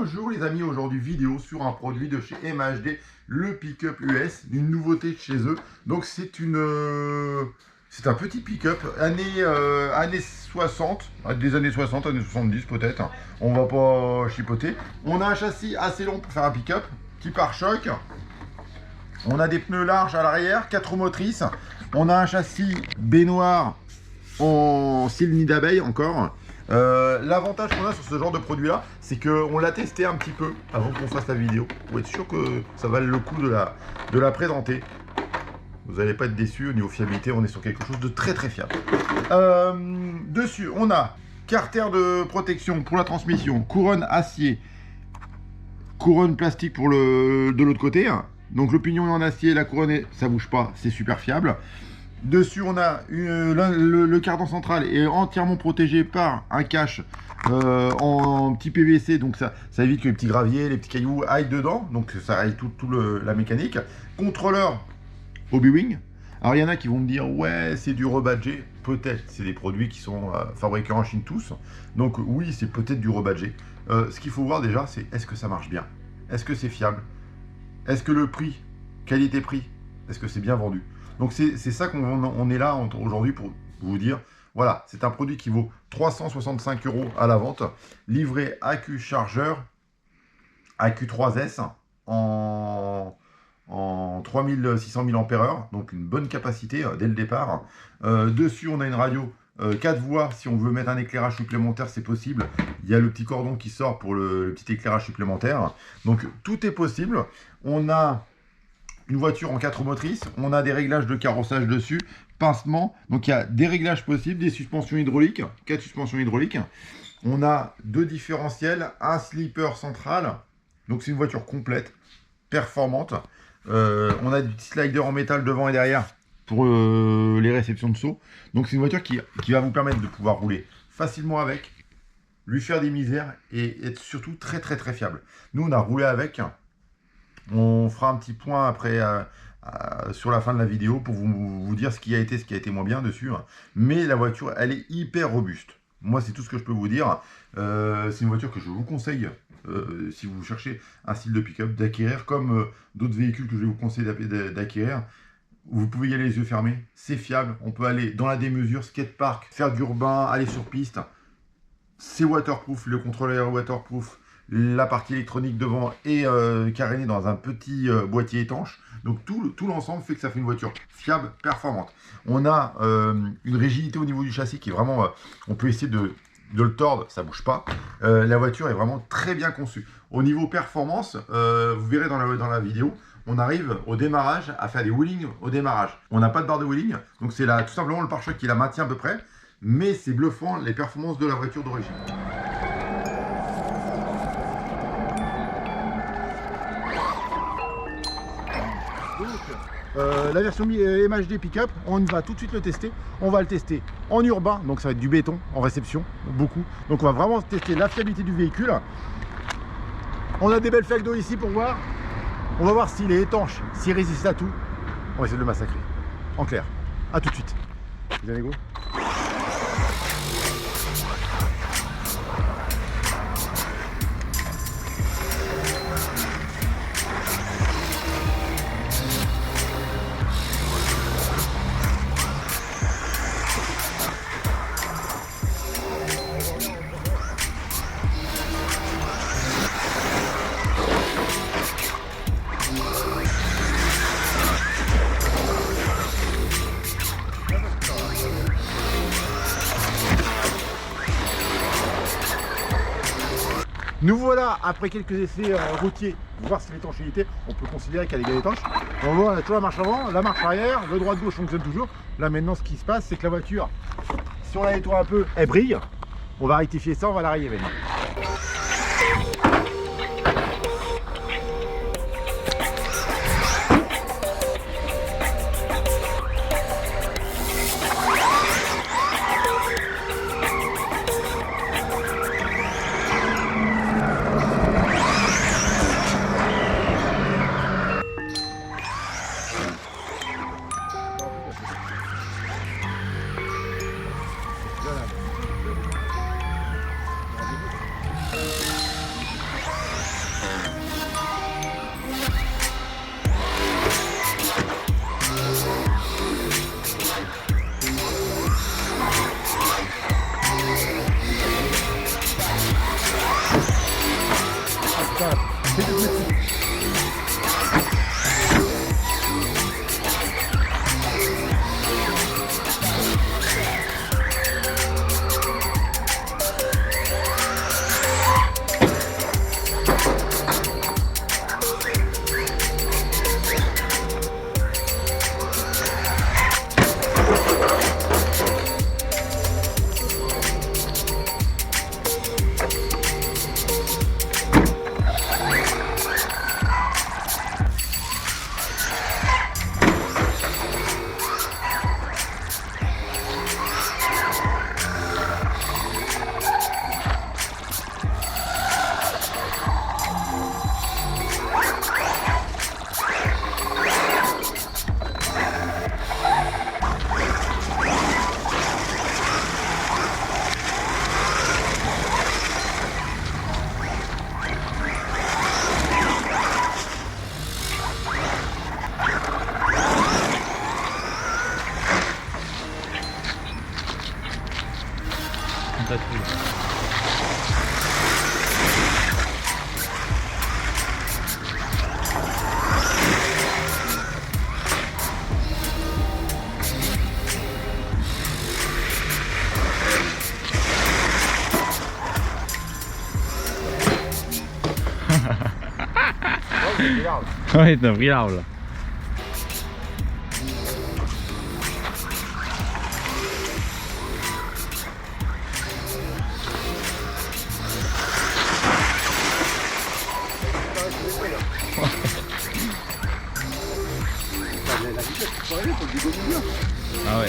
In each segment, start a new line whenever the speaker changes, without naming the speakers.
Bonjour les amis, aujourd'hui vidéo sur un produit de chez MHD, le pick-up US, une nouveauté de chez eux. Donc c'est un petit pick-up années 60, des années 60, années 70 peut-être. On va pas chipoter. On a un châssis assez long pour faire un pick-up, petit pare-choc. On a des pneus larges à l'arrière, 4 roues motrices. On a un châssis baignoire en style nid d'abeille encore. L'avantage qu'on a sur ce genre de produit là, c'est qu'on l'a testé un petit peu avant qu'on fasse la vidéo pour être sûr que ça valait le coup de la présenter. Vous n'allez pas être déçus, au niveau fiabilité on est sur quelque chose de très fiable. Dessus on a carter de protection pour la transmission, couronne acier, couronne plastique pour de l'autre côté. Donc le pignon est en acier, la couronne ça bouge pas, c'est super fiable. Dessus, on a le cardan central est entièrement protégé par un cache en petit PVC, donc ça évite que les petits graviers, les petits cailloux aillent dedans, donc ça aille tout la mécanique. Contrôleur Hobby-Wing. Alors il y en a qui vont me dire ouais c'est du rebadgé, peut-être, c'est des produits qui sont fabriqués en Chine tous, donc oui c'est peut-être du rebadgé. Ce qu'il faut voir déjà c'est est-ce que ça marche bien, est-ce que c'est fiable, est-ce que le prix, qualité-prix, est-ce que c'est bien vendu. Donc c'est ça qu'on est là aujourd'hui pour vous dire, voilà, c'est un produit qui vaut 365 € à la vente, livré accu chargeur, accu 3S en 3600 mAh, donc une bonne capacité dès le départ. Dessus on a une radio 4 voies, si on veut mettre un éclairage supplémentaire c'est possible, il y a le petit cordon qui sort pour le petit éclairage supplémentaire, donc tout est possible. On a une voiture en 4 motrices, on a des réglages de carrossage dessus, pincement, donc il y a des réglages possibles, des suspensions hydrauliques, 4 suspensions hydrauliques, on a 2 différentiels, un slipper central, donc c'est une voiture complète, performante, on a du slider en métal devant et derrière pour les réceptions de saut, donc c'est une voiture qui va vous permettre de pouvoir rouler facilement avec, lui faire des misères et être surtout très fiable. Nous on a roulé avec. On fera un petit point après sur la fin de la vidéo pour vous dire ce qui a été moins bien dessus. Mais la voiture, elle est hyper robuste. Moi, c'est tout ce que je peux vous dire. C'est une voiture que je vous conseille, si vous cherchez un style de pick-up, d'acquérir, comme d'autres véhicules que je vais vous conseiller d'acquérir. Vous pouvez y aller les yeux fermés, c'est fiable. On peut aller dans la démesure, skatepark, faire du urbain, aller sur piste. C'est waterproof, le contrôleur est waterproof. La partie électronique devant est carénée dans un petit boîtier étanche. Donc tout l'ensemble fait que ça fait une voiture fiable, performante. On a une rigidité au niveau du châssis qui est vraiment... on peut essayer de le tordre, ça bouge pas. La voiture est vraiment très bien conçue. Au niveau performance, vous verrez dans la vidéo, on arrive au démarrage à faire des wheelings au démarrage. On n'a pas de barre de wheeling, donc c'est tout simplement le pare-choc qui la maintient à peu près. Mais c'est bluffant les performances de la voiture d'origine. La version MHD Pickup, on va tout de suite le tester. On va le tester en urbain, donc ça va être du béton en réception, beaucoup. Donc on va vraiment tester la fiabilité du véhicule. On a des belles flaques d'eau ici pour voir. On va voir s'il est étanche, s'il résiste à tout. On va essayer de le massacrer. En clair, à tout de suite. Vous allez go. Nous voilà après quelques essais routiers, voir si l'étanchéité, on peut considérer qu'elle est bien étanche. On voit toujours la marche avant, la marche arrière, le droit-gauche fonctionne toujours. Là maintenant ce qui se passe c'est que la voiture, si on la nettoie un peu, elle brille. On va rectifier ça, on va la rayer maintenant.
un tas de poules. Ouais, t'as pris l'arbre là. Ah ouais.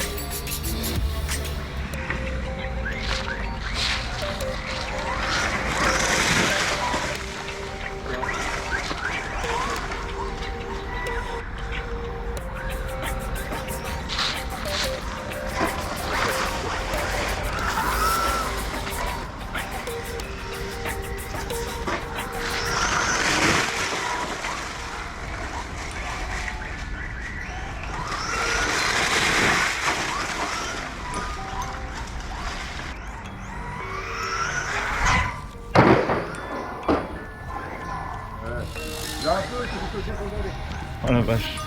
Oh la vache.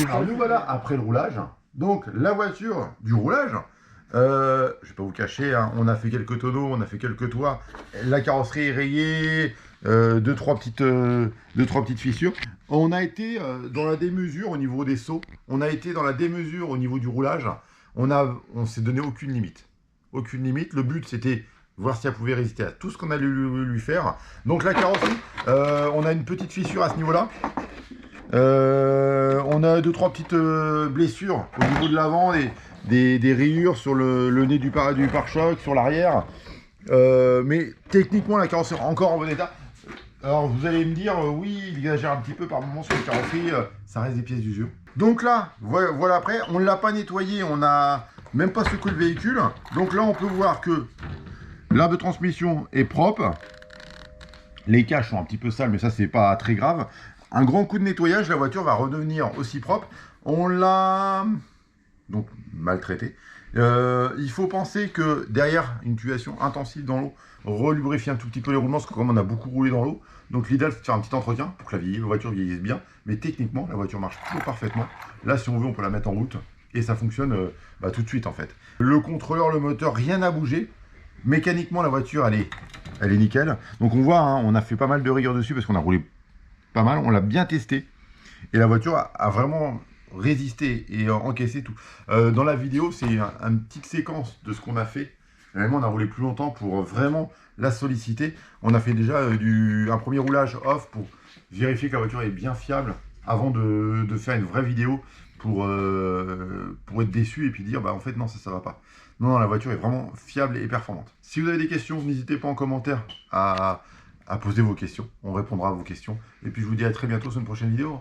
Alors nous voilà après le roulage. Donc la voiture du roulage, je vais pas vous cacher, hein, on a fait quelques tonneaux, on a fait quelques toits, la carrosserie est rayée, deux, trois petites fissures. On a été dans la démesure au niveau des sauts, on a été dans la démesure au niveau du roulage, on s'est donné aucune limite. Aucune limite, le but c'était voir si elle pouvait résister à tout ce qu'on allait lui faire. Donc la carrosserie, on a une petite fissure à ce niveau-là. On a deux, trois petites blessures au niveau de l'avant, des rayures sur le nez du pare-choc, sur l'arrière. Mais techniquement, la carrosserie est encore en bon état. Alors vous allez me dire, oui, il exagère un petit peu par moment sur la carrosserie, ça reste des pièces d'usure. Donc là, voilà après, on ne l'a pas nettoyé, on n'a même pas secoué le véhicule. Donc là, on peut voir que l'arbre de transmission est propre. Les caches sont un petit peu sales, mais ça, c'est pas très grave. Un grand coup de nettoyage, la voiture va redevenir aussi propre. On l'a donc maltraité. Il faut penser que derrière une tuation intensive dans l'eau, relubrifier un tout petit peu les roulements, parce que comme on a beaucoup roulé dans l'eau, donc l'idéal c'est de faire un petit entretien pour que la voiture vieillisse bien. Mais techniquement, la voiture marche toujours parfaitement. Là, si on veut, on peut la mettre en route et ça fonctionne tout de suite en fait. Le contrôleur, le moteur, rien n'a bougé. Mécaniquement, la voiture, elle est nickel. Donc on voit, hein, on a fait pas mal de rigueur dessus parce qu'on a roulé pas mal, on l'a bien testé et la voiture a vraiment résisté et encaissé tout. Dans la vidéo, c'est une petite séquence de ce qu'on a fait. Réellement, on a roulé plus longtemps pour vraiment la solliciter. On a fait déjà un premier roulage off pour vérifier que la voiture est bien fiable avant de faire une vraie vidéo pour être déçu et puis dire bah en fait non, ça va pas. Non, la voiture est vraiment fiable et performante. Si vous avez des questions, n'hésitez pas en commentaire à poser vos questions. On répondra à vos questions. Et puis je vous dis à très bientôt sur une prochaine vidéo.